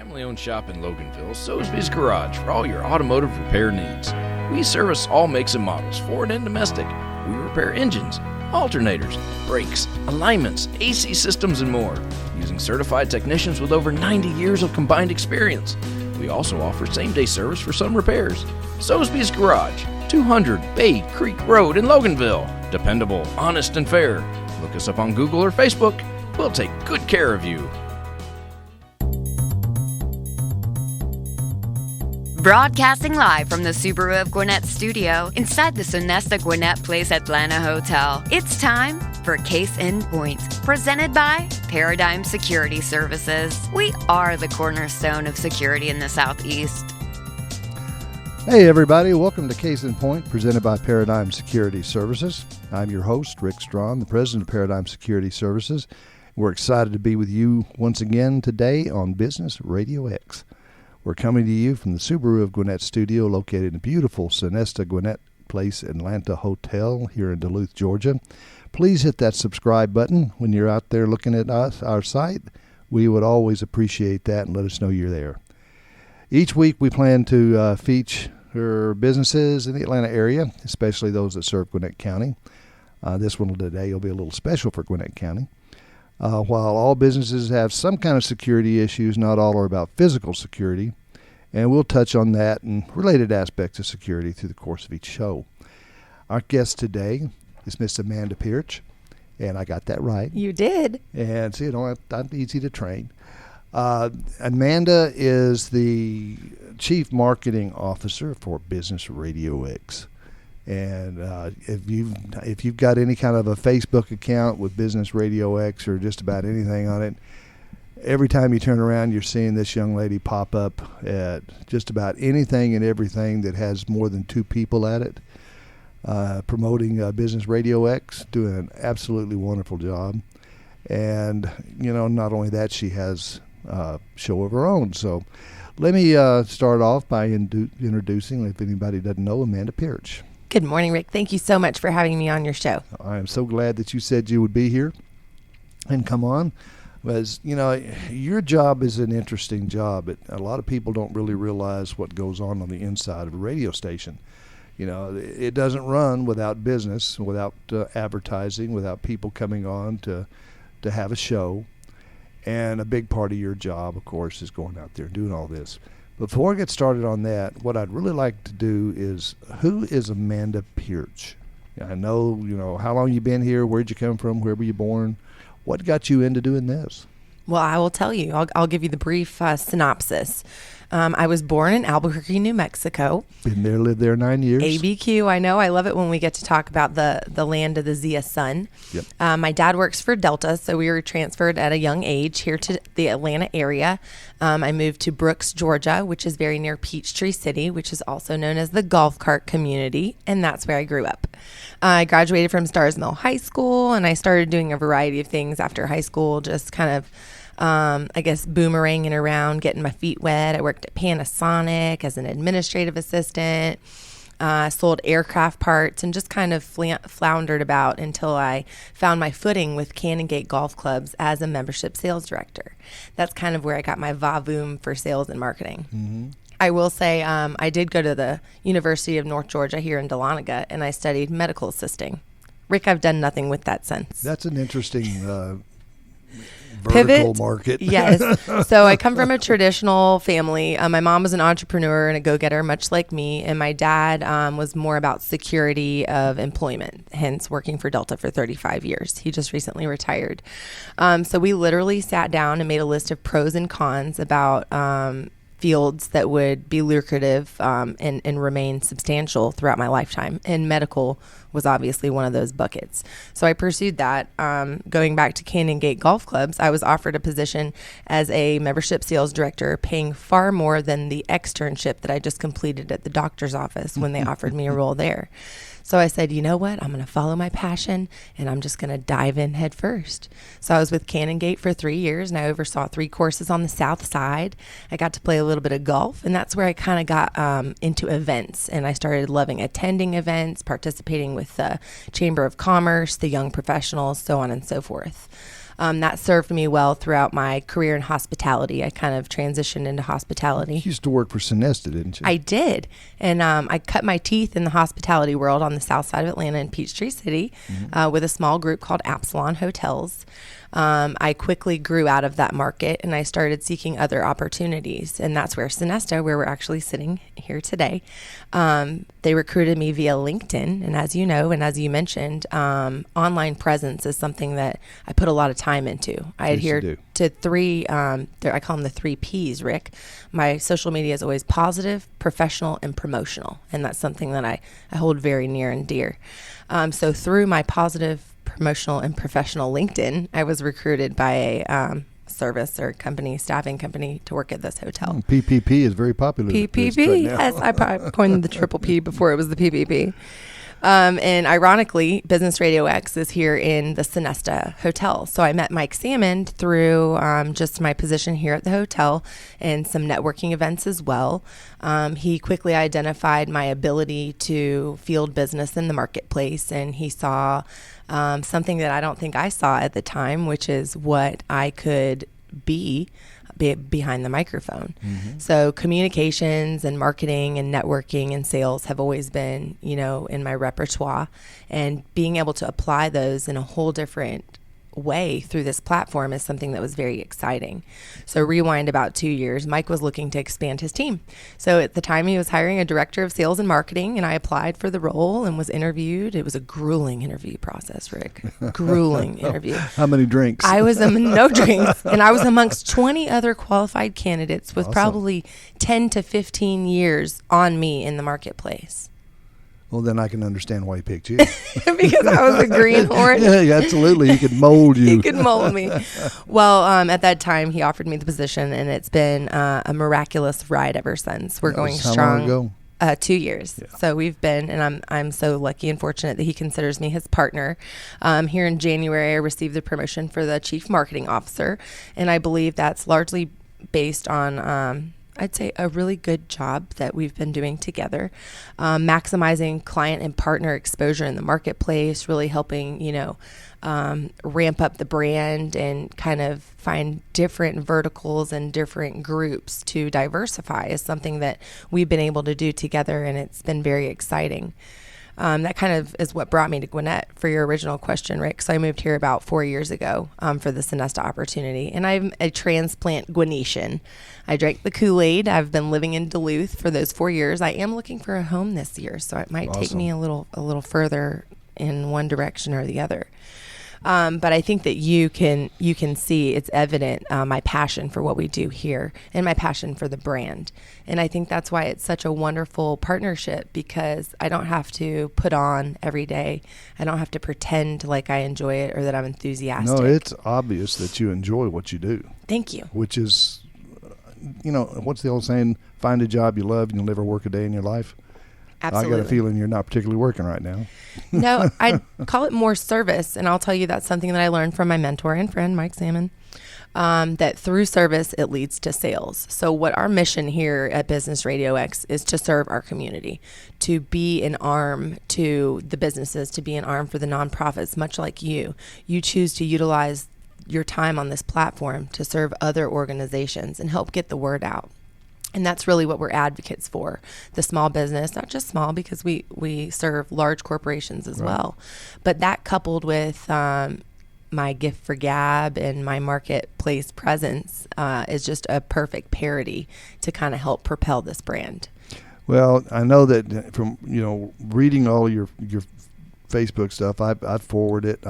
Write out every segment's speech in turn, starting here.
family-owned shop in Loganville, Soesby's Garage for all your automotive repair needs. We service all makes and models, foreign and domestic. We repair engines, alternators, brakes, alignments, AC systems, and more, using certified technicians with over 90 years of combined experience. We also offer same-day service for some repairs. Soesby's Garage, 200 Bay Creek Road in Loganville. Dependable, honest, and fair. Look us up on Google or Facebook. We'll take good care of you. Broadcasting live from the Subaru of Gwinnett studio inside the Sonesta Gwinnett Place Atlanta Hotel. It's time for Case in Point, presented by Paradigm Security Services. We are the cornerstone of security in the Southeast. Hey everybody, welcome to Case in Point, presented by Paradigm Security Services. I'm your host, Rick Strawn, the president of Paradigm Security Services. We're excited to be with you once again today on Business RadioX. We're coming to you from the Subaru of Gwinnett studio located in the beautiful Sonesta Gwinnett Place Atlanta Hotel here in Duluth, Georgia. Please hit that subscribe button when you're out there looking at our site. We would always appreciate that and let us know you're there. Each week we plan to feature businesses in the Atlanta area, especially those that serve Gwinnett County. This one today will be a little special for Gwinnett County. While all businesses have some kind of security issues, not all are about physical security, and we'll touch on that and related aspects of security through the course of each show. Our guest today is Miss Amanda Pearch, and I got that right. You did. And see, I'm easy to train. Amanda is the Chief Marketing Officer for Business RadioX. And if you've got any kind of a Facebook account with Business RadioX or just about anything on it, every time you turn around, you're seeing this young lady pop up at just about anything and everything that has more than two people at it, promoting Business RadioX, doing an absolutely wonderful job. And, you know, not only that, she has a show of her own. So let me start off by introducing, if anybody doesn't know, Amanda Pearch. Good morning, Rick. Thank you so much for having me on your show. I am so glad that you said you would be here and come on. Because, you know, your job is an interesting job. A lot of people don't really realize what goes on the inside of a radio station. You know, it doesn't run without business, without advertising, without people coming on to have a show. And a big part of your job, of course, is going out there and doing all this. Before I get started on that, what I'd really like to do is, who is Amanda Pearch? I know, you know, how long you been here, where'd you come from, where were you born? What got you into doing this? Well, I will tell you. I'll give you the brief synopsis. I was born in Albuquerque, New Mexico. Been there, lived there 9 years. ABQ, I know. I love it when we get to talk about the land of the Zia sun. Yep. My dad works for Delta, so we were transferred at a young age here to the Atlanta area. I moved to Brooks, Georgia, which is very near Peachtree City, which is also known as the golf cart community, and that's where I grew up. I graduated from Stars Mill High School, and I started doing a variety of things after high school, just kind of I guess boomeranging around, getting my feet wet. I worked at Panasonic as an administrative assistant, sold aircraft parts, and just kind of floundered about until I found my footing with Canongate Golf Clubs as a membership sales director. That's kind of where I got my va-voom for sales and marketing. Mm-hmm. I will say I did go to the University of North Georgia here in Dahlonega, and I studied medical assisting. Rick, I've done nothing with that since. That's an interesting vertical market. Yes. So I come from a traditional family. My mom was an entrepreneur and a go-getter, much like me. And my dad was more about security of employment, hence working for Delta for 35 years. He just recently retired. So we literally sat down and made a list of pros and cons about fields that would be lucrative and remain substantial throughout my lifetime. And medical was obviously one of those buckets. So I pursued that. Going back to Canongate Golf Clubs, I was offered a position as a membership sales director, paying far more than the externship that I just completed at the doctor's office when they offered me a role there. So I said, you know what? I'm going to follow my passion, and I'm just going to dive in head first. So I was with Canongate for 3 years, and I oversaw 3 courses on the south side. I got to play a little bit of golf, and that's where I kind of got into events. And I started loving attending events, participating with the Chamber of Commerce, the young professionals, so on and so forth. That served me well throughout my career in hospitality. I kind of transitioned into hospitality. You used to work for Sonesta, didn't you? I did. And I cut my teeth in the hospitality world on the south side of Atlanta in Peachtree City with a small group called Absalon Hotels. I quickly grew out of that market and I started seeking other opportunities. And that's where Sonesta, where we're actually sitting here today, they recruited me via LinkedIn. And as you know, and as you mentioned, online presence is something that I put a lot of time into. I adhere to three, I call them the 3 Ps, Rick. My social media is always positive, professional, and promotional. And that's something that I hold very near and dear. So through my positive, promotional, and professional LinkedIn, I was recruited by a service or company, staffing company, to work at this hotel. PPP is very popular. PPP, right, yes. I probably coined the triple P before it was the PPP. And ironically, Business RadioX is here in the Sonesta Hotel. So I met Mike Salmon through just my position here at the hotel and some networking events as well. He quickly identified my ability to field business in the marketplace, and he saw something that I don't think I saw at the time, which is what I could be behind the microphone. So communications and marketing and networking and sales have always been, in my repertoire, and being able to apply those in a whole different way through this platform is something that was very exciting. So rewind about 2 years, Mike was looking to expand his team. So at the time he was hiring a director of sales and marketing, and I applied for the role and was interviewed. It was a grueling interview process, Rick. Grueling interview. How many drinks? I was no drinks, and I was amongst 20 other qualified candidates with probably 10 to 15 years on me in the marketplace. Well, then I can understand why he picked you. Because I was a greenhorn. Yeah, absolutely. He could mold you. He could mold me. Well, at that time, he offered me the position, and it's been a miraculous ride ever since. We're going strong. How long ago? 2 years. Yeah. So we've been, and I'm so lucky and fortunate that he considers me his partner. Here in January, I received the promotion for the Chief Marketing Officer, and I believe that's largely based on I'd say a really good job that we've been doing together, maximizing client and partner exposure in the marketplace, really helping, ramp up the brand and kind of find different verticals and different groups to diversify is something that we've been able to do together, and it's been very exciting. That kind of is what brought me to Gwinnett for your original question, Rick. So I moved here about 4 years ago for the Sonesta opportunity, and I'm a transplant Gwinnetian. I drank the Kool-Aid. I've been living in Duluth for those 4 years. I am looking for a home this year, so it might take me a little further in one direction or the other. But I think that you can see it's evident my passion for what we do here and my passion for the brand. And I think that's why it's such a wonderful partnership, because I don't have to put on every day. I don't have to pretend like I enjoy it or that I'm enthusiastic. No, it's obvious that you enjoy what you do. Thank you. Which is, what's the old saying? Find a job you love and you'll never work a day in your life. Absolutely. I got a feeling you're not particularly working right now. No, I'd call it more service. And I'll tell you that's something that I learned from my mentor and friend, Mike Salmon, that through service, it leads to sales. So what our mission here at Business RadioX is to serve our community, to be an arm to the businesses, to be an arm for the nonprofits, much like you. You choose to utilize your time on this platform to serve other organizations and help get the word out. And that's really what we're advocates for, the small business, not just small, because we serve large corporations as well. But that coupled with my gift for gab and my marketplace presence is just a perfect parity to kind of help propel this brand. Well, I know that from, reading all your Facebook stuff, I'd forward it.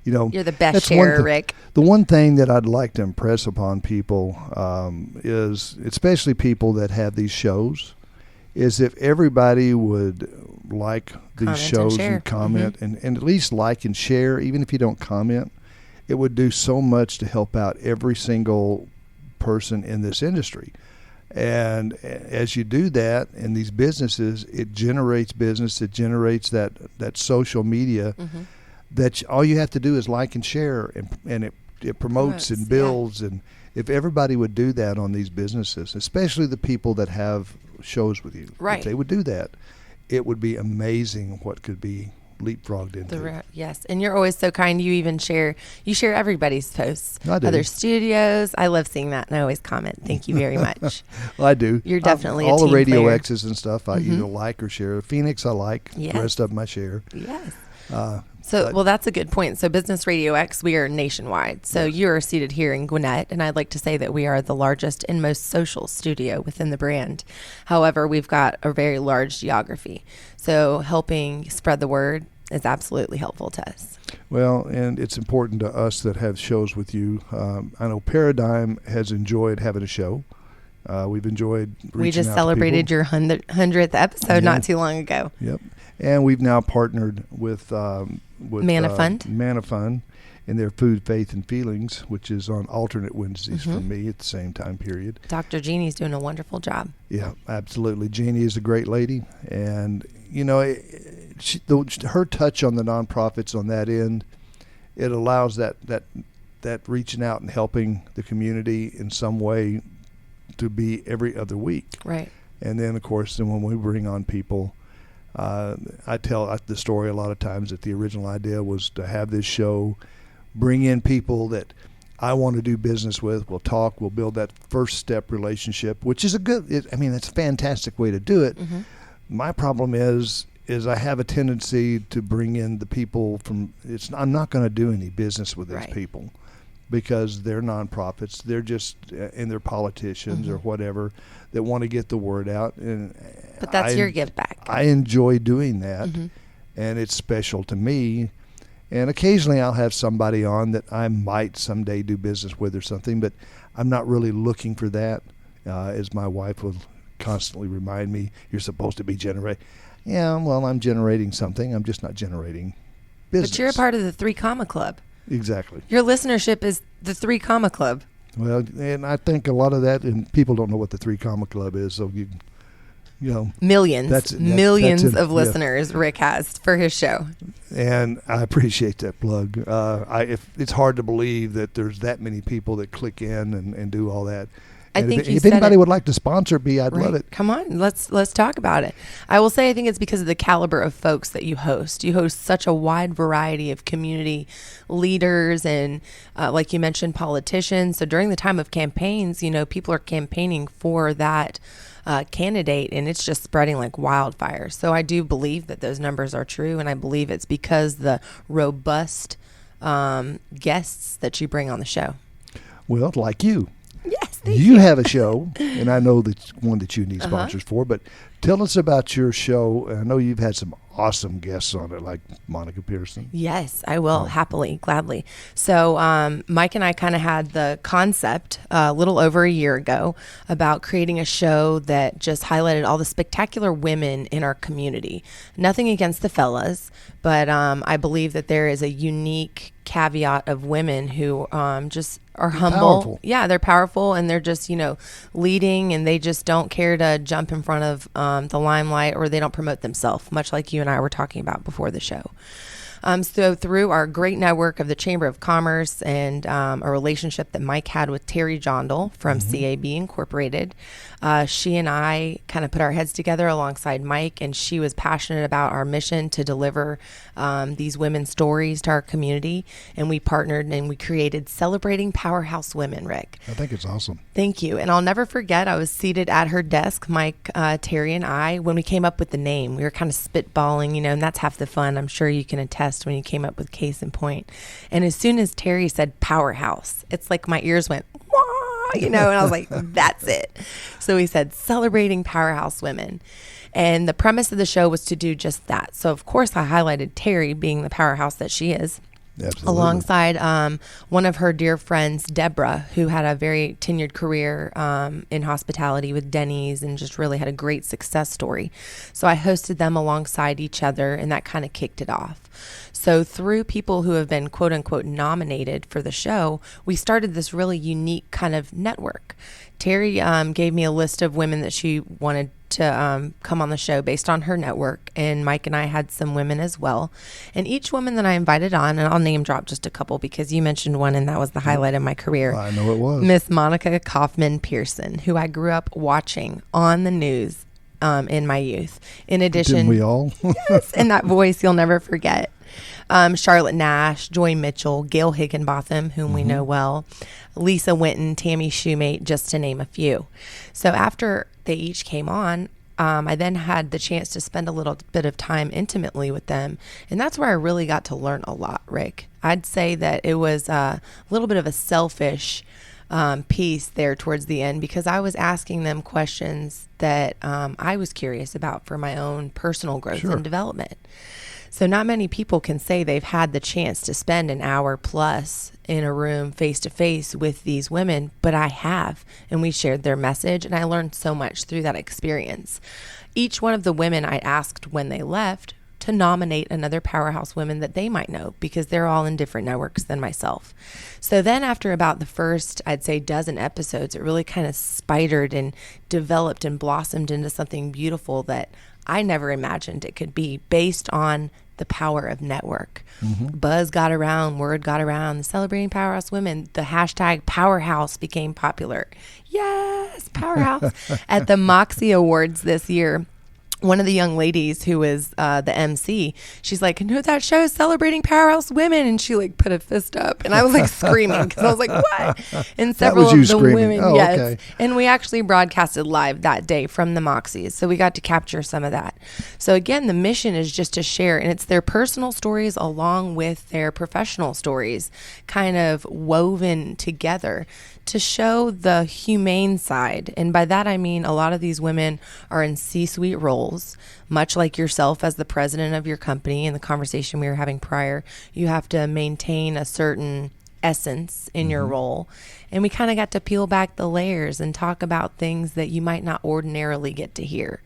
You're the best sharer, Rick. The one thing that I'd like to impress upon people is, especially people that have these shows, is if everybody would like these shows and comment and at least like and share, even if you don't comment, it would do so much to help out every single person in this industry. And as you do that in these businesses, it generates business, it generates that social media. That all you have to do is like and share, and it promotes and builds. Yeah. And if everybody would do that on these businesses, especially the people that have shows with you, if they would do that, it would be amazing what could be leapfrogged into. Yes, and you're always so kind. You even share everybody's posts. I do. Other studios. I love seeing that, and I always comment. Thank you very much. Well, I do. You're definitely all a team the Radio player. X's and stuff. I either like or share. Phoenix, I like. Yes. The rest of them, I share. Yes. But- Well, that's a good point. So Business RadioX, we are nationwide. So you are seated here in Gwinnett, and I'd like to say that we are the largest and most social studio within the brand. However, we've got a very large geography. So helping spread the word is absolutely helpful to us. Well, and it's important to us that have shows with you. I know Paradigm has enjoyed having a show. We've enjoyed reaching We just out to celebrated people. your 100th episode not too long ago. Yep. And we've now partnered with Manna Fund. Manna Fund in their Food, Faith, and Feelings, which is on alternate Wednesdays for me at the same time period. Dr. Jeannie's doing a wonderful job. Yeah, absolutely. Jeannie is a great lady. And, you know, her touch on the nonprofits on that end, it allows that reaching out and helping the community in some way to be every other week. Right. And then, of course, when we bring on people, I tell the story a lot of times that the original idea was to have this show, bring in people that I want to do business with. We'll talk. We'll build that first step relationship, which is it's a fantastic way to do it. Mm-hmm. My problem is I have a tendency to bring in the people from. I'm not going to do any business with these people because they're nonprofits. They're just and they're politicians or whatever that want to get the word out. But that's your give back. I enjoy doing that, and it's special to me. And occasionally I'll have somebody on that I might someday do business with or something, but I'm not really looking for that. As my wife will constantly remind me, you're supposed to be generating. Yeah, well, I'm generating something. I'm just not generating business. But you're a part of the 3 Comma Club. Exactly. Your listenership is the 3 Comma Club. Well, and I think a lot of that, and people don't know what the 3 Comma Club is, so you know. Millions that's of listeners Rick has for his show. And I appreciate that plug. It's hard to believe that there's that many people that click in and do all that. I think if anybody would like to sponsor me, I'd love it. Come on, let's talk about it. I will say I think it's because of the caliber of folks that you host. You host such a wide variety of community leaders and, like you mentioned, politicians. So during the time of campaigns, people are campaigning for that candidate, and it's just spreading like wildfire. So I do believe that those numbers are true, and I believe it's because the robust guests that you bring on the show. Well, like you. Yes, you have a show, and I know that's one that you need sponsors for, but tell us about your show. I know you've had some awesome guests on it, like Monica Pearson. Yes, I will happily, gladly. So Mike and I kind of had the concept a little over a year ago about creating a show that just highlighted all the spectacular women in our community. Nothing against the fellas, but I believe that there is a unique caveat of women who just are humble. Powerful. Yeah, they're powerful, and they're just, leading, and they just don't care to jump in front of the limelight, or they don't promote themselves, much like you and I were talking about before the show. So through our great network of the Chamber of Commerce and a relationship that Mike had with Terry Jondal from CAB Incorporated, she and I kind of put our heads together alongside Mike, and she was passionate about our mission to deliver these women's stories to our community, and we partnered and we created Celebrating Powerhouse Women, Rick. I think it's awesome. Thank you. And I'll never forget, I was seated at her desk, Mike, Terry, and I, when we came up with the name. We were kind of spitballing, and that's half the fun. I'm sure you can attest when you came up with Case in Point. And as soon as Terry said powerhouse, it's like my ears went, wah, and I was like, that's it. So we said Celebrating Powerhouse Women. And the premise of the show was to do just that. So, of course, I highlighted Terry being the powerhouse that she is. Absolutely. Alongside one of her dear friends, Deborah, who had a very tenured career in hospitality with Denny's and just really had a great success story. So I hosted them alongside each other, and that kind of kicked it off. So through people who have been quote unquote nominated for the show, we started this really unique kind of network. Terry gave me a list of women that she wanted to come on the show based on her network, and Mike and I had some women as well. And each woman that I invited on, and I'll name drop just a couple because you mentioned one, and that was the highlight of my career. I know it was. Miss Monica Kaufman Pearson, who I grew up watching on the news in my youth. In addition, Didn't we all? yes, and that voice you'll never forget. Charlotte Nash, Joy Mitchell, Gail Higginbotham, whom we know well, Lisa Winton, Tammy Shoemate, just to name a few. So after they each came on, I then had the chance to spend a little bit of time intimately with them. And that's where I really got to learn a lot, Rick. I'd say that it was a little bit of a selfish piece there towards the end, because I was asking them questions that I was curious about for my own personal growth and development. So not many people can say they've had the chance to spend an hour plus in a room face to face with these women, but I have, and we shared their message, and I learned so much through that experience. Each one of the women I asked when they left to nominate another powerhouse woman that they might know, because they're all in different networks than myself. So then after about the first, I'd say, dozen episodes, it really kind of spidered and developed and blossomed into something beautiful that I never imagined it could be, based on the power of network. Buzz got around, word got around, the Celebrating Powerhouse Women, the hashtag Powerhouse became popular. Yes, Powerhouse. At the Moxie Awards this year, one of the young ladies who was the MC, she's like, "No, that show is Celebrating Powerhouse Women," and she like put a fist up, and I was like screaming, because I was like, "What?" And several of the screaming. women, Oh, yes, okay. and we actually broadcasted live that day from the Moxies, so we got to capture some of that. So again, the mission is just to share, and it's their personal stories along with their professional stories, kind of woven together, to show the humane side. And by that I mean a lot of these women are in C-suite roles, much like yourself as the president of your company. In the conversation we were having prior, you have to maintain a certain essence in your role. And we kind of got to peel back the layers and talk about things that you might not ordinarily get to hear.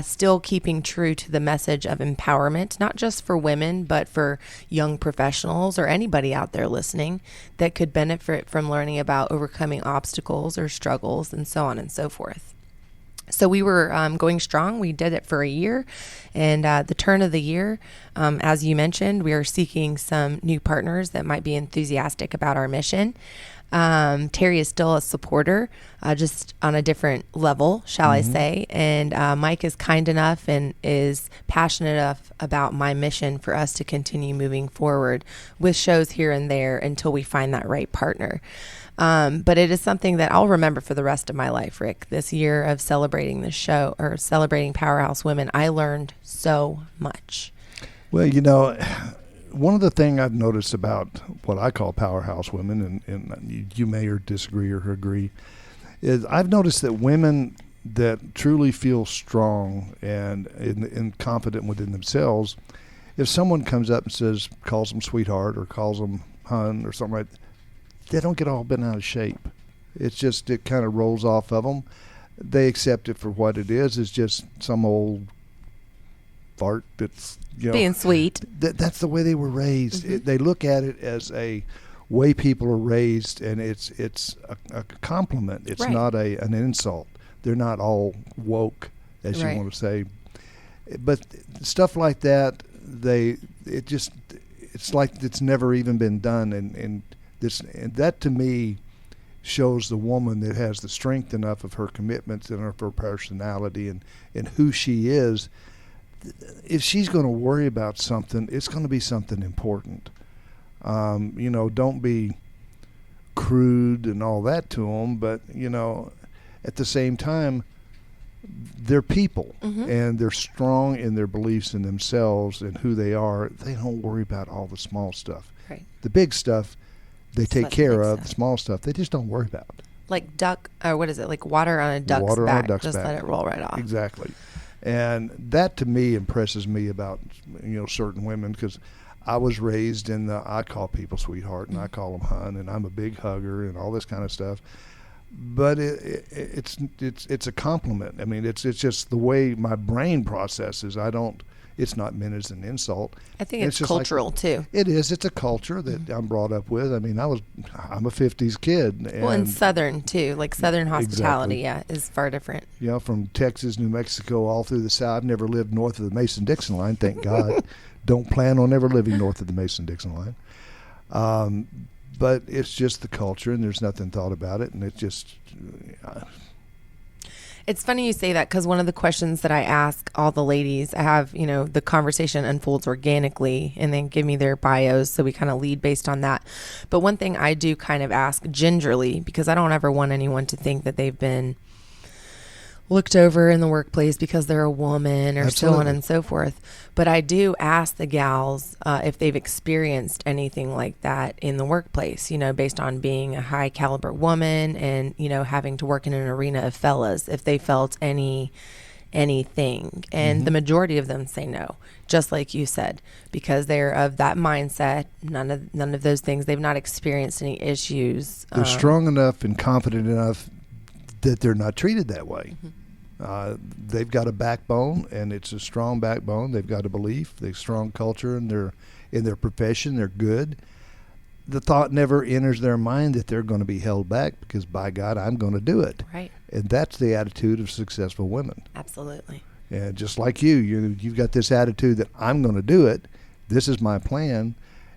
Still keeping true to the message of empowerment, not just for women, but for young professionals or anybody out there listening that could benefit from learning about overcoming obstacles or struggles, and so on and so forth. So we were going strong. We did it for a year. And the turn of the year, as you mentioned, we are seeking some new partners that might be enthusiastic about our mission. Terry is still a supporter, just on a different level, shall I say. And Mike is kind enough and is passionate enough about my mission for us to continue moving forward with shows here and there until we find that right partner. But it is something that I'll remember for the rest of my life, Rick. This year of celebrating this show, or Celebrating Powerhouse Women, I learned so much. Well, one of the things I've noticed about what I call powerhouse women, and you may or disagree or agree, is I've noticed that women that truly feel strong and confident within themselves, if someone comes up and calls them sweetheart or calls them hun or something like that, they don't get all bent out of shape. It's just, it kind of rolls off of them. They accept it for what it is. It's just some old fart that's being sweet. That's the way they were raised. They look at it as a way people are raised, and it's a compliment. It's not an insult. They're not all woke, as you want to say. But stuff like that, it's like it's never even been done, and that to me shows the woman that has the strength enough of her commitments and of her personality and who she is. If she's going to worry about something, it's going to be something important. Don't be crude and all that to them, but, at the same time, they're people, and they're strong in their beliefs in themselves and who they are. They don't worry about all the small stuff. Right. The big stuff they take care of. The small stuff they just don't worry about. Like like water on a duck's back. Just let it roll right off. Exactly. And that to me impresses me about certain women, because I was raised in I call people sweetheart and I call them hun, and I'm a big hugger and all this kind of stuff. But it's a compliment. I mean, it's just the way my brain processes. It's not meant as an insult. I think it's cultural too. It is. It's a culture that I'm brought up with. I mean, I'm a 50s kid. And Southern too, like Southern hospitality, is far different. From Texas, New Mexico, all through the South. I've never lived north of the Mason-Dixon line, thank God. Don't plan on ever living north of the Mason-Dixon line. But it's just the culture, and there's nothing thought about it, and it's just... It's funny you say that, because one of the questions that I ask all the ladies, I have, the conversation unfolds organically and then give me their bios. So we kind of lead based on that. But one thing I do kind of ask gingerly, because I don't ever want anyone to think that they've been looked over in the workplace because they're a woman or so on and so forth. But I do ask the gals if they've experienced anything like that in the workplace, based on being a high caliber woman and, having to work in an arena of fellas, if they felt anything. And the majority of them say no, just like you said, because they're of that mindset. None of those things. They've not experienced any issues. They're strong enough and confident enough that they're not treated that way. They've got a backbone, and it's a strong backbone. They've got a belief, they've strong culture in their profession. They're good. The thought never enters their mind that they're going to be held back, because by God, I'm going to do it. Right. And that's the attitude of successful women. Absolutely. And just like you've got this attitude that I'm going to do it. This is my plan,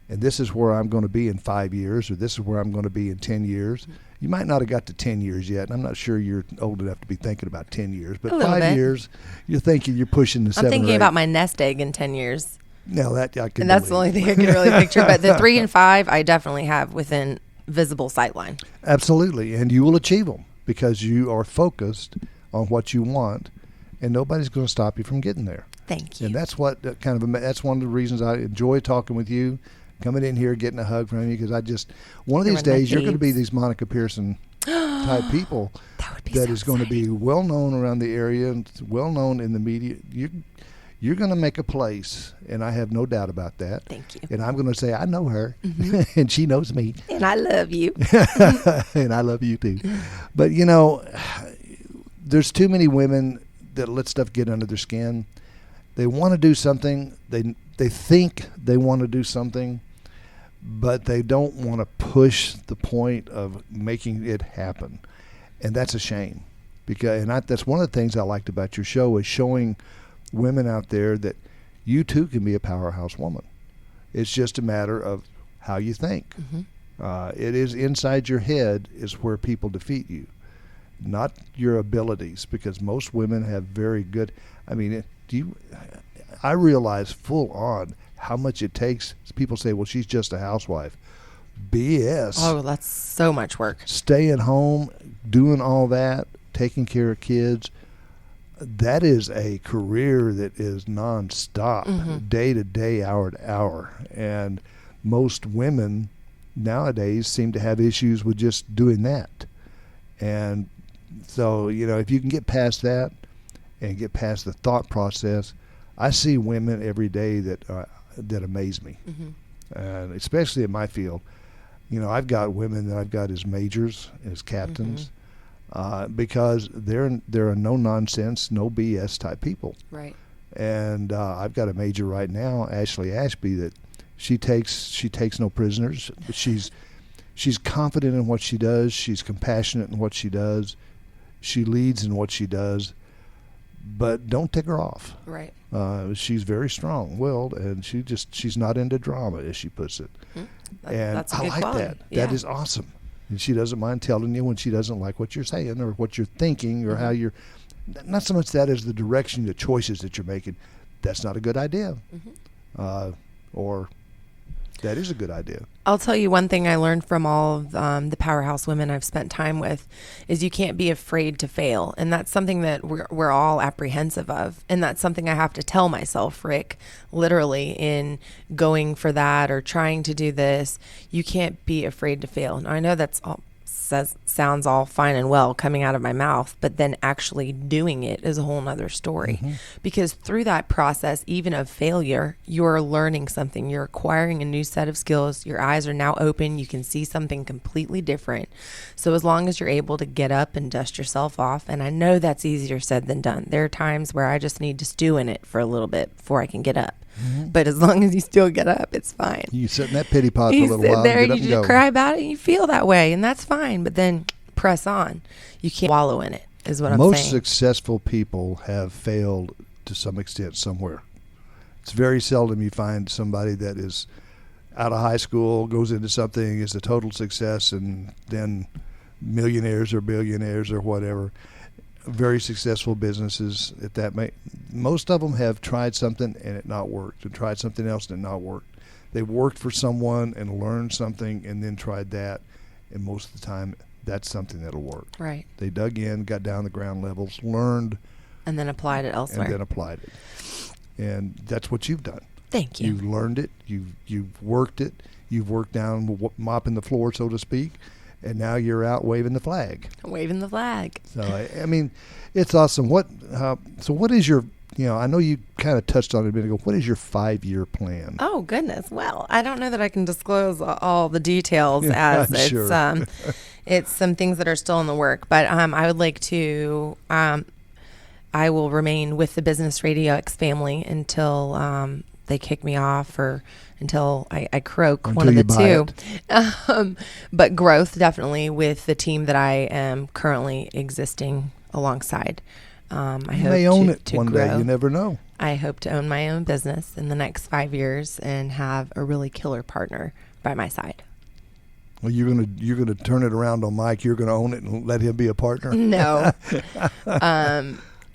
and this is where I'm going to be in 5 years, or this is where I'm going to be in 10 years. You might not have got to 10 years yet, and I'm not sure you're old enough to be thinking about 10 years, but 5 years, you're thinking you're pushing the 7 or 8. I'm thinking about my nest egg in 10 years. No, that I can. And that's the only thing I can really picture. But the 3 and 5, I definitely have within visible sightline. Absolutely, and you will achieve them because you are focused on what you want, and nobody's going to stop you from getting there. Thank you. And that's what that's one of the reasons I enjoy talking with you. Coming in here, getting a hug from you, because one of these days, you're going to be these Monica Pearson type people that is going to be well known around the area and well known in the media. You're going to make a place, and I have no doubt about that. Thank you. And I'm going to say, I know her, and she knows me. And I love you. And I love you too. But, there's too many women that let stuff get under their skin. They want to do something. They think they want to do something, but they don't want to push the point of making it happen. And that's a shame. That's one of the things I liked about your show, is showing women out there that you too can be a powerhouse woman. It's just a matter of how you think. It is inside your head is where people defeat you, not your abilities, because most women have very good, I realize full on how much it takes. People say, well, she's just a housewife. BS. Oh, that's so much work. Staying home, doing all that, taking care of kids, that is a career that is nonstop, day to day, hour to hour. And most women nowadays seem to have issues with just doing that. And so, if you can get past that and get past the thought process, I see women every day that amaze me, and especially in my field. I've got women that I've got as majors, as captains, because they're a no nonsense, no BS type people. Right. And I've got a major right now, Ashley Ashby, that she takes no prisoners. But she's confident in what she does. She's compassionate in what she does. She leads in what she does. But don't tick her off. Right. She's very strong-willed, and she's not into drama, as she puts it. And that's a I good like quality. that. Yeah. That is awesome. And she doesn't mind telling you when she doesn't like what you're saying or what you're thinking or how you're. Not so much that as the direction, the choices that you're making. That's not a good idea. Or that is a good idea. I'll tell you one thing I learned from all of the powerhouse women I've spent time with is you can't be afraid to fail. And that's something that we're all apprehensive of. And that's something I have to tell myself, Rick, literally, in going for that or trying to do this. You can't be afraid to fail. Now, I know that's all sounds all fine and well coming out of my mouth, but then actually doing it is a whole nother story. Because through that process, even of failure, you're learning something. You're acquiring a new set of skills. Your eyes are now open. You can see something completely different. So as long as you're able to get up and dust yourself off, and I know that's easier said than done. There are times where I just need to stew in it for a little bit before I can get up. But as long as you still get up, it's fine. You sit in that pity pot for a little sit while there, and get up you and just go. cry about it, and you feel that way, and that's fine. But then press on. You can't wallow in it, is what I'm saying. Most successful people have failed to some extent somewhere. It's very seldom you find somebody that is out of high school, goes into something, is a total success, and then millionaires or billionaires or whatever. very successful businesses most of them have tried something and it not worked, and tried something else and it not worked. They worked for someone and learned something and then tried that, and most of the time that's something that'll work. Right. They dug in, got down the ground levels, learned, and then applied it elsewhere. And then applied it. And that's what you've done. Thank you. You've learned it. You've worked it. You've worked down mopping the floor, so to speak, and now you're out waving the flag. Waving the flag. So I mean, it's awesome. So what is your? I know you kind of touched on it a minute ago. What is your 5-year plan? Oh goodness! Well, I don't know that I can disclose all the details as it's sure. It's some things that are still in the work. But I would like to. I will remain with the Business RadioX family until they kick me off, or until I croak, until one of the two. But growth definitely with the team that I am currently existing alongside. I you hope may own it to one grow. day. You never know. I hope to own my own business in the next 5 years and have a really killer partner by my side. Well, you're gonna turn it around on Mike. You're gonna own it and let him be a partner. No.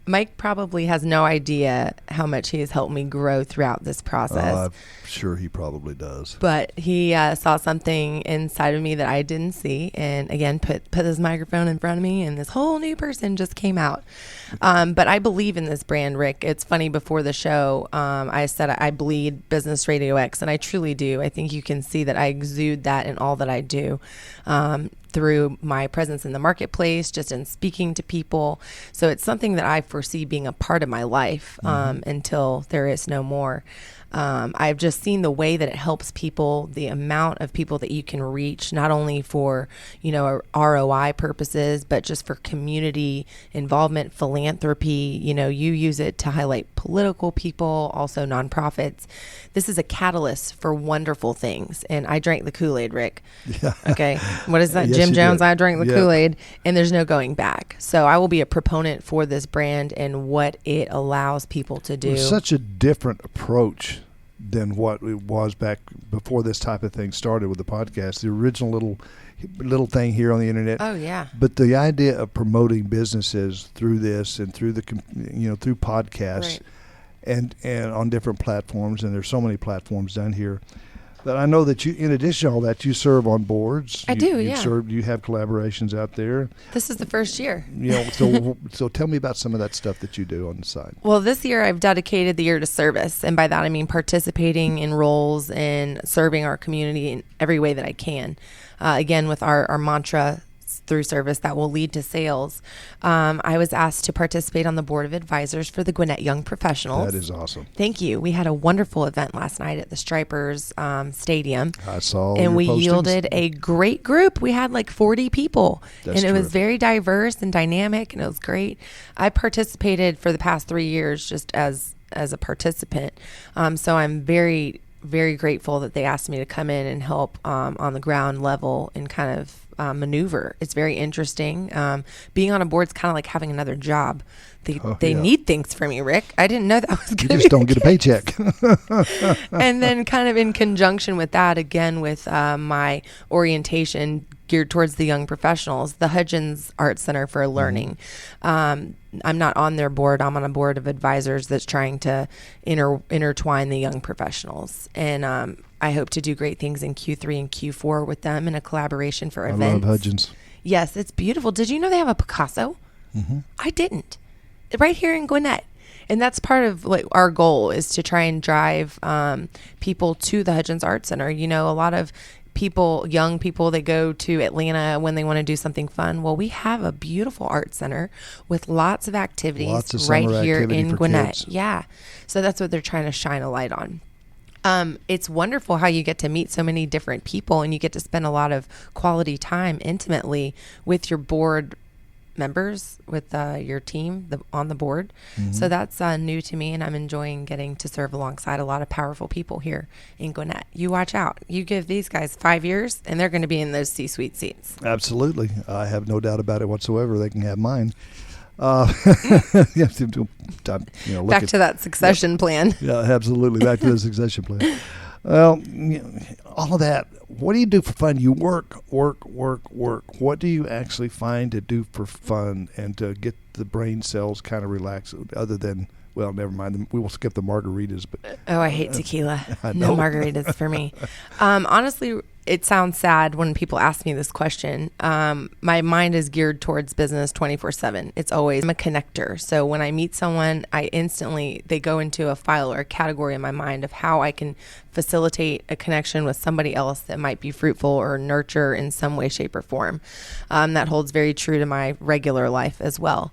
Mike probably has no idea how much he has helped me grow throughout this process. I'm sure he probably does. But he saw something inside of me that I didn't see, and again put this microphone in front of me, and this whole new person just came out. But I believe in this brand, Rick. It's funny, before the show, I said I bleed Business RadioX, and I truly do. I think you can see that I exude that in all that I do. Through my presence in the marketplace, just in speaking to people. So it's something that I foresee being a part of my life until there is no more. I've just seen the way that it helps people, the amount of people that you can reach, not only for, ROI purposes, but just for community involvement, philanthropy. You use it to highlight political people, also nonprofits. This is a catalyst for wonderful things. And I drank the Kool-Aid, Rick. Yeah. Okay. What is that? Yes, Jim Jones, did. I drank the Kool-Aid, and there's no going back. So I will be a proponent for this brand and what it allows people to do. It's such a different approach than what it was back before this type of thing started with the podcast. The original little thing here on the internet. Oh yeah. But the idea of promoting businesses through this and through through podcasts, right. and on different platforms, and there's so many platforms down here. But I know that you, in addition to all that, you serve on boards. You have collaborations out there. This is the first year. So tell me about some of that stuff that you do on the side. Well, this year I've dedicated the year to service. And by that, I mean participating in roles and serving our community in every way that I can. Again, with our mantra, through service that will lead to sales. I was asked to participate on the board of advisors for the Gwinnett Young Professionals. That is awesome. Thank you. We had a wonderful event last night at the Stripers Stadium. I saw and we postings. yielded a great group. We had like 40 people. That's and it was terrific. very diverse and dynamic, and it was great. I participated for the past 3 years just as a participant. So I'm very, very grateful that they asked me to come in and help on the ground level and kind of maneuver. It's very interesting. Being on a board is kind of like having another job. They need things from you, Rick. I didn't know that was going to be You just don't get a paycheck. And then kind of in conjunction with that, again, with my orientation geared towards the young professionals, the Hudgens Art Center for Learning. I'm not on their board. I'm on a board of advisors that's trying to intertwine the young professionals. And I hope to do great things in Q3 and Q4 with them in a collaboration for events. I love Hudgens. Yes, it's beautiful. Did you know they have a Picasso? Mm-hmm. I didn't. Right here in Gwinnett. And that's part of like our goal is to try and drive people to the Hudgens Art Center. A lot of people, young people, they go to Atlanta when they want to do something fun. Well, we have a beautiful art center with lots of activities right here in Gwinnett. Kids. Yeah. So that's what they're trying to shine a light on. It's wonderful how you get to meet so many different people and you get to spend a lot of quality time intimately with your board members, with your team on the board. Mm-hmm. So that's new to me, and I'm enjoying getting to serve alongside a lot of powerful people here in Gwinnett. You watch out. You give these guys 5 years, and they're going to be in those C-suite seats. Absolutely. I have no doubt about it whatsoever. They can have mine. Back to that succession plan. Yeah, absolutely. Back to the succession plan. Well, all of that. What do you do for fun? You work. What do you actually find to do for fun and to get the brain cells kind of relaxed other than, well, never mind. We will skip the margaritas. But Oh, I hate tequila. I No know. margaritas for me. Honestly, it sounds sad when people ask me this question. My mind is geared towards business 24/7. It's always, I'm a connector. So when I meet someone, they go into a file or a category in my mind of how I can facilitate a connection with somebody else that might be fruitful or nurture in some way, shape, or form. That holds very true to my regular life as well.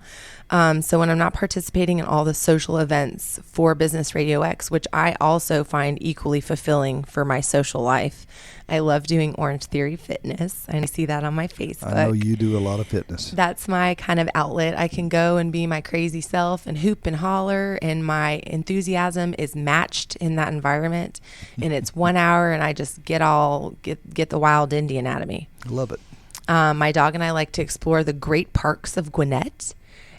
So when I'm not participating in all the social events for Business RadioX, which I also find equally fulfilling for my social life, I love doing Orange Theory Fitness. I see that on my Facebook. I know you do a lot of fitness. That's my kind of outlet. I can go and be my crazy self and hoop and holler, and my enthusiasm is matched in that environment. And it's 1 hour, and I just get the wild Indian out of me. I love it. My dog and I like to explore the great parks of Gwinnett.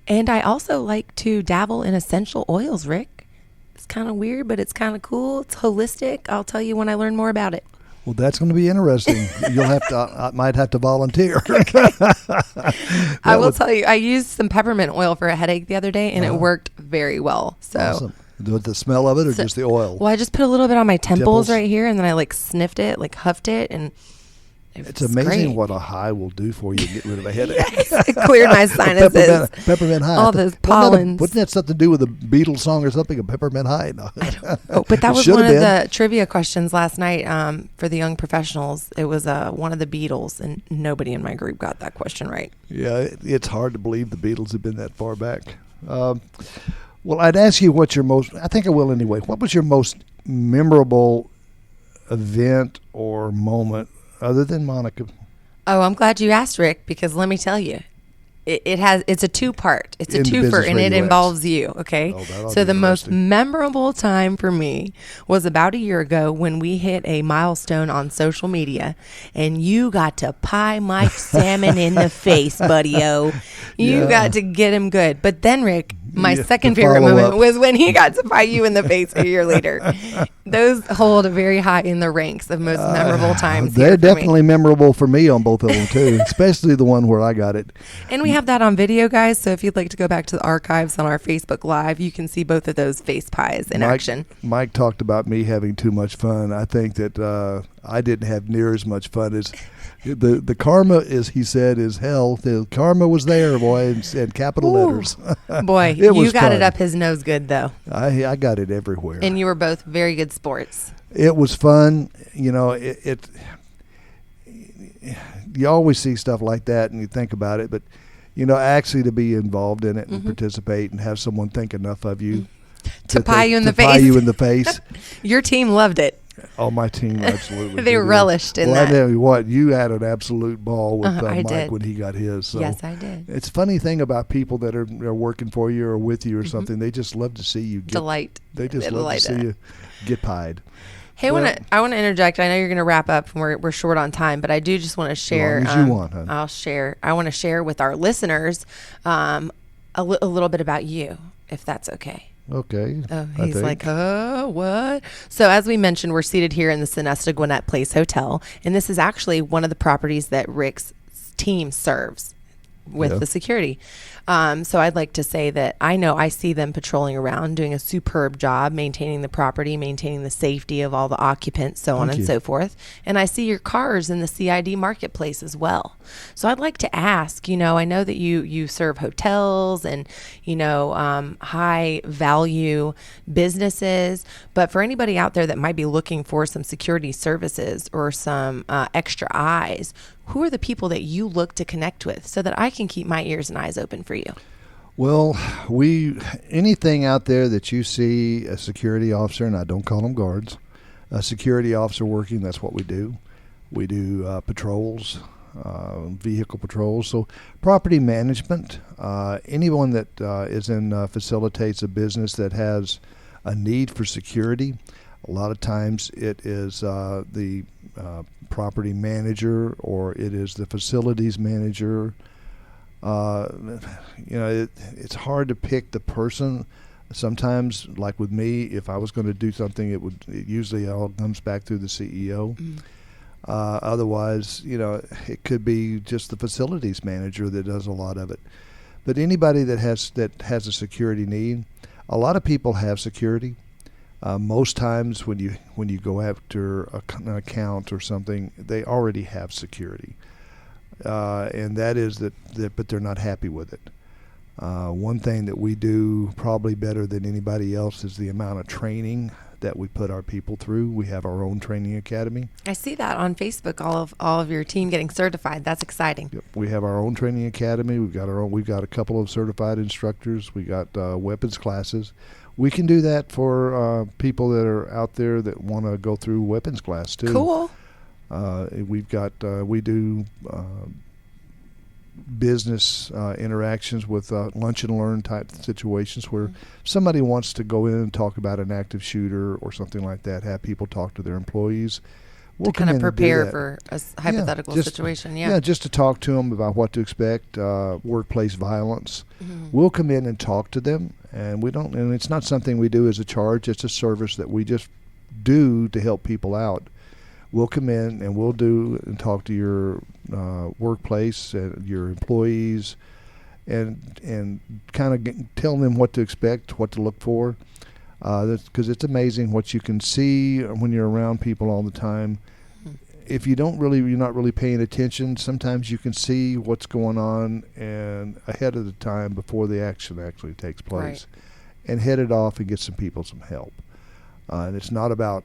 And I also like to dabble in essential oils, Rick. It's kind of weird, but it's kind of cool. It's holistic. I'll tell you when I learn more about it. Well, that's going to be interesting. You'll have to. I might have to volunteer. I will tell you, I used some peppermint oil for a headache the other day, and it worked very well. So, Awesome. The smell of it, or just the oil? Well, I just put a little bit on my temples Dimples? right here, and then I sniffed it, huffed it, and It's amazing great. what a high will do for you to get rid of a headache. It cleared my sinuses. Peppermint high. All those Wouldn't pollens. that have something to do with a Beatles song or something? A peppermint high? No. Oh, but that It was should one have of been. the trivia questions last night for the young professionals. It was one of the Beatles, and nobody in my group got that question right. Yeah, it's hard to believe the Beatles have been that far back. Well, I'd ask you what your most, I think I will anyway, what was your most memorable event or moment other than Monica? Oh, I'm glad you asked, Rick, because let me tell you, it's a two-part. It's a In the twofer, Business and it RadioX. involves you, okay? Oh, that'll So be the most interesting. memorable time for me was about a year ago when we hit a milestone on social media, and you got to pie Mike Salmon in the face, buddy-o. You Yeah. got to get him good. But then, Rick, my Yeah, second the favorite moment follow-up. was when he got to pie you in the face a year later. Those hold very high in the ranks of most memorable times. They're here for me. definitely memorable for me on both of them, too, especially the one where I got it. And we have that on video, guys. So if you'd like to go back to the archives on our Facebook Live, you can see both of those face pies in action. Mike talked about me having too much fun. I think that I didn't have near as much fun as the karma, as he said, is hell. The karma was there, boy, in capital Ooh. letters. Boy, It was you got it fun. up his nose good, though. I got it everywhere. And you were both very good sports. It was fun. You know, you always see stuff like that and you think about it, but you know, actually to be involved in it and participate and have someone think enough of you To pie you in the pie face. you in the face. Your team loved it. Oh, my team absolutely. They did. relished in well, that. I tell you what, you had an absolute ball with I Mike did. when he got his. So Yes, I did. it's a funny thing about people that are working for you or with you or something. They just love to see you get. Delight. They just They love delight to see in it. you get pied. Hey, Well- I want to interject. I know you're going to wrap up, and we're short on time, but I do just want to share. As long as you want, hon. I'll share. I want to share with our listeners a little bit about you, if that's okay. Okay. Oh, I he's think. like, what? So as we mentioned, we're seated here in the Sonesta Gwinnett Place Hotel, and this is actually one of the properties that Rick's team serves with Yeah. the security. So I'd like to say that I see them patrolling around, doing a superb job, maintaining the property, maintaining the safety of all the occupants, so on Thank and you. so forth. And I see your cars in the CID marketplace as well. So I'd like to ask, I know that you serve hotels and, high value businesses, but for anybody out there that might be looking for some security services or some extra eyes, who are the people that you look to connect with so that I can keep my ears and eyes open for you? Well, anything out there that you see a security officer, and I don't call them guards, a security officer working, that's what we do. We do patrols, vehicle patrols. So property management, anyone that facilitates a business that has a need for security. A lot of times it is the property manager or it is the facilities manager. It's hard to pick the person, Sometimes, like with me, if I was going to do something, it usually all comes back through the CEO. Mm. Otherwise, it could be just the facilities manager that does a lot of it. But anybody that has a security need, a lot of people have security. Most times when you go after an account or something, they already have security, and that is that, but they're not happy with it. One thing that we do probably better than anybody else is the amount of training that we put our people through. We have our own training academy. I see that on Facebook, all of your team getting certified. That's exciting. Yep. We have our own training academy. We've got a couple of certified instructors. We got weapons classes. We can do that for people that are out there that want to go through weapons class too. Cool. We do business interactions with lunch and learn type situations where somebody wants to go in and talk about an active shooter or something like that, have people talk to their employees. We'll to kind of prepare for a hypothetical situation. Yeah, just to talk to them about what to expect, workplace violence. Mm-hmm. We'll come in and talk to them, and it's not something we do as a charge. It's a service that we just do to help people out. We'll come in and we'll do and talk to your workplace and your employees, and kind of tell them what to expect, what to look for. Because it's amazing what you can see when you're around people all the time. If you're not really paying attention, sometimes you can see what's going on and ahead of the time before the action actually takes place, and head it off and get some people some help. And it's not about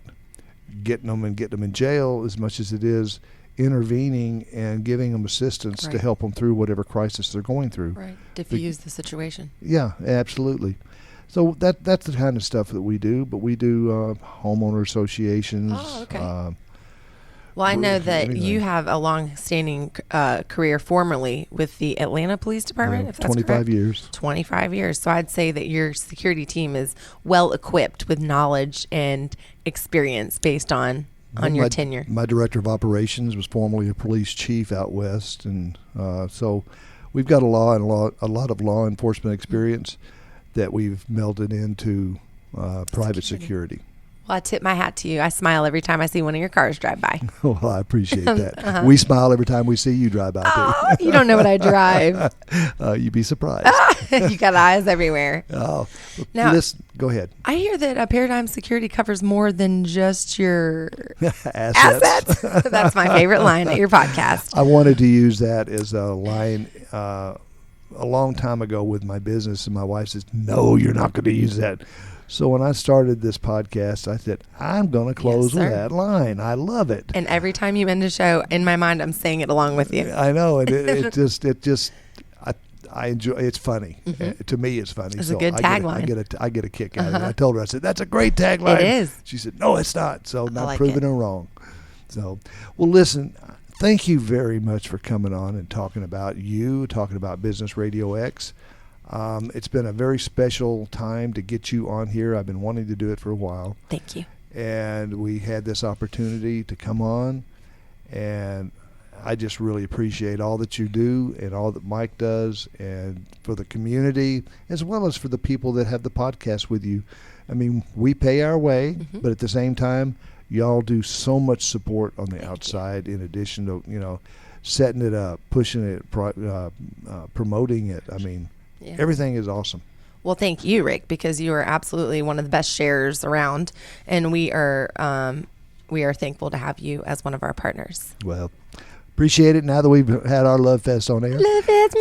getting them in jail as much as it is intervening and giving them assistance to help them through whatever crisis they're going through. Right, diffuse the situation. Yeah, absolutely. So that's the kind of stuff that we do, but we do homeowner associations. Oh, okay. Well, I know that you have a long-standing career formerly with the Atlanta Police Department, if that's 25 correct. years. 25 years. So I'd say that your security team is well-equipped with knowledge and experience based on your tenure. My director of operations was formerly a police chief out west, and so we've got a lot of law enforcement experience that we've melded into private security. Well, I tip my hat to you. I smile every time I see one of your cars drive by. Well, I appreciate that. We smile every time we see you drive by. Oh, you don't know what I drive. You'd be surprised. You got eyes everywhere. Oh, now, go ahead. I hear that Paradigm Security covers more than just your assets. That's my favorite line at your podcast. I wanted to use that as a line a long time ago with my business, and my wife says, "No, you're not going to use that." So when I started this podcast, I said, I'm going to close with that line. I love it. And every time you end a show, in my mind, I'm saying it along with you. I know. And I enjoy it. It's funny. Mm-hmm. To me, it's funny. It's a good tagline. I get a kick out of it. I told her, I said, that's a great tagline. It is. She said, no, it's not. So not proving her wrong. So, well, listen, thank you very much for coming on and talking about Business RadioX. It's been a very special time to get you on here. I've been wanting to do it for a while. Thank you. And we had this opportunity to come on, and I just really appreciate all that you do and all that Mike does, and for the community as well as for the people that have the podcast with you. I mean, we pay our way, but at the same time, y'all do so much support on the outside in addition to, setting it up, pushing it, promoting it. I mean, everything is awesome. Well, thank you, Rick, because you are absolutely one of the best sharers around, and we are thankful to have you as one of our partners. Well, appreciate it. Now that we've had our Love Fest on air. Love Fest,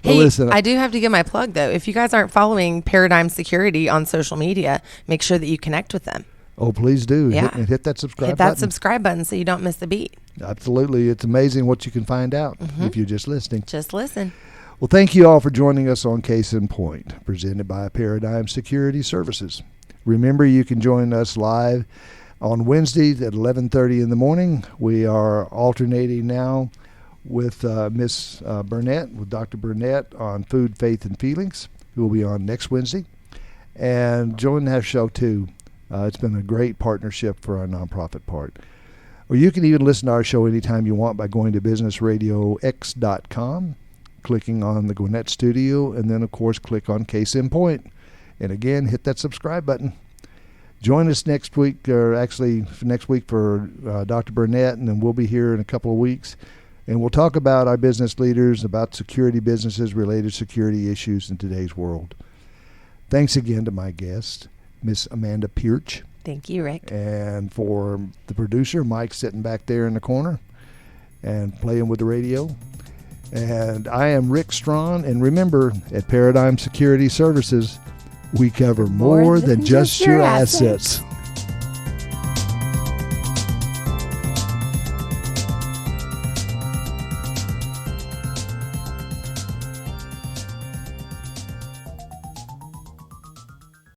Hey, listen, I do have to give my plug, though. If you guys aren't following Paradigm Security on social media, make sure that you connect with them. Oh, please do. Yeah. Hit that subscribe button. Hit that subscribe button so you don't miss the beat. Absolutely. It's amazing what you can find out if you're just listening. Just listen. Well, thank you all for joining us on Case in Point, presented by Paradigm Security Services. Remember, you can join us live on Wednesdays at 11:30 in the morning. We are alternating now with Miss Burnett, with Dr. Burnett on Food, Faith, and Feelings, who will be on next Wednesday. And join that show, too. It's been a great partnership for our nonprofit part. Or you can even listen to our show anytime you want by going to businessradiox.com. clicking on the Gwinnett Studio, and then, of course, click on Case in Point. And again, hit that subscribe button. Join us next week, or actually next week for Dr. Burnett, and then we'll be here in a couple of weeks. And we'll talk about our business leaders, about security businesses, related security issues in today's world. Thanks again to my guest, Miss Amanda Pearch. Thank you, Rick. And for the producer, Mike, sitting back there in the corner and playing with the radio. And I am Rick Strawn. And remember, at Paradigm Security Services, we cover more than just your assets.